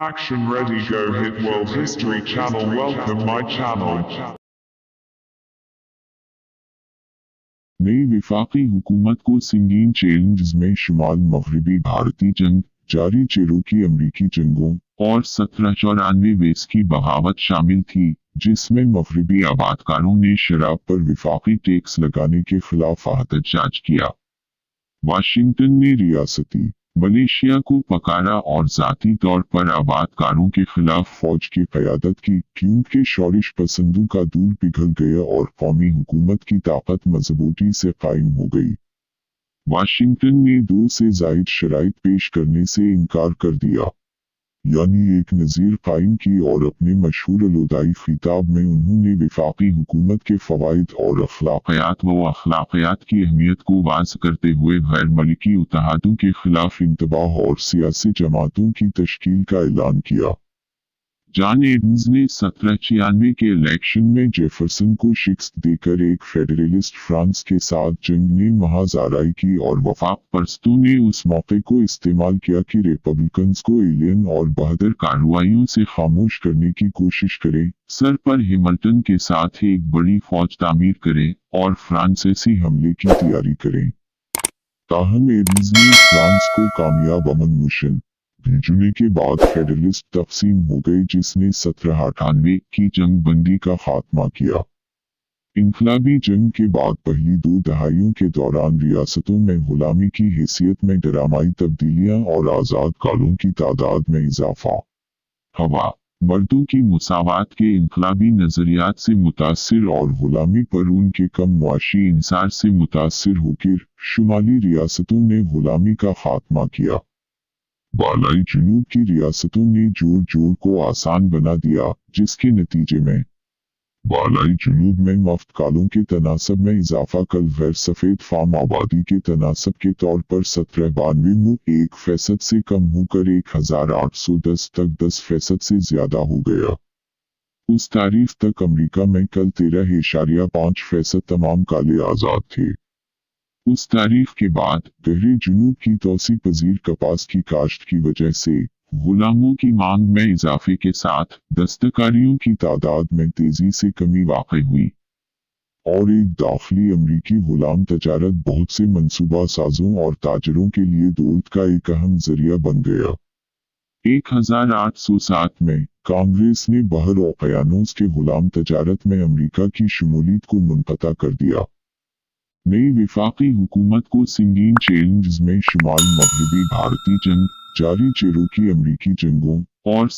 Action Ready Go Hit World History Channel. Welcome my channel. नई वफाकी हुकूमत को संगीन चैलेंज में शुमाल मगरबी भारतीय जंग, जारी चेरोकी अमरीकी जंगों और 1794 वेस की बगावत शामिल थी, जिसमें मगरबी आबादकारों ने शराब पर वफाकी टैक्स लगाने के खिलाफ एहतजाज किया। वाशिंगटन ने रियासती मलेशिया को पकारा और ज़ाती तौर पर आबादकारों के खिलाफ फौज की क़यादत की, क्योंकि शोरिश पसंदों का दूर पिघल गया और कौमी हुकूमत की ताकत मजबूती से कायम हो गई। वाशिंगटन ने 2 से ज़ायद शराइत पेश करने से इनकार कर दिया, यानी एक नज़ीर कायम की, और अपने मशहूर अलौदाई खिताब में उन्होंने वफाकी हुकूमत के फ़वाइद और अखलाकियात की अहमियत को वाज़ करते हुए गैर मलिकी इत्तेहादों के खिलाफ इंतबाह और सियासी जमातों की तश्कील का ऐलान किया। जॉन एडम्स ने 1796 के इलेक्शन में जेफरसन को शिकस्त देकर एक फेडरलिस्ट फ्रांस के साथ जंग में महज आराई की, और वफाक परस्तों ने उस मौके को इस्तेमाल किया कि रिपब्लिकन्स को एलियन और बहादुर कार्रवाइयों से खामोश करने की कोशिश करें, सर पर हैमिल्टन के साथ एक बड़ी फौज तामीर करें और फ्रांसीसी हमले की तैयारी करें। ताहम एडम्स ने फ्रांस को कामयाब अमन मिशन भेजने के बाद फेडरलिस्ट तकसीम हो गए, जिसने 1798 की जंग बंदी का खात्मा किया। इनकलाबी जंग के बाद पहली 2 दहाइयों के दौरान रियासतों में गुलामी की हैसियत में ड्रामाई तब्दीलियां और आज़ाद कालों की तादाद में इजाफा। हवा मर्दों की मुसावात के इनकलाबी नजरियात से मुतासिर और गुलामी पर उनके कम मुआशी इंसार से मुतासिर होकर शुमाली रियासतों ने गुलामी का खात्मा किया। बालाई जुनूब की रियासतों ने जोड़ को आसान बना दिया, जिसके नतीजे में बालाई जुनूब में मफ्त कालों के तनासब में इजाफा कल गैर सफ़ेद फार्म आबादी के तनासब के तौर पर 1792 में 1% से कम होकर 1810 तक 10% से ज्यादा हो गया। उस तारीख तक अमेरिका में कल 13.5% तमाम काले आज़ाद थे। उस तारीख के बाद गहरे जुनूब की तोसी पजीर कपास की काश्त की वजह से गुलामों की मांग में इजाफे के साथ दस्तकारियों की तादाद में तेजी से कमी वाक़ई हुई, और एक दाखिली अमरीकी गुलाम तजारत बहुत से मंसूबा साजों और ताजरों के लिए दौलत का एक अहम जरिया बन गया। 1807 में कांग्रेस ने बहर ओकियानोस के गुलाम तजारत में अमरीका की शमूलियत को मुनक़ता कर दिया। नई वफाकी हुकूमत को संगीन चैलेंज में शुमाल मगरबी भारतीय जंग, जारी चेरोकी अमरीकी जंगों और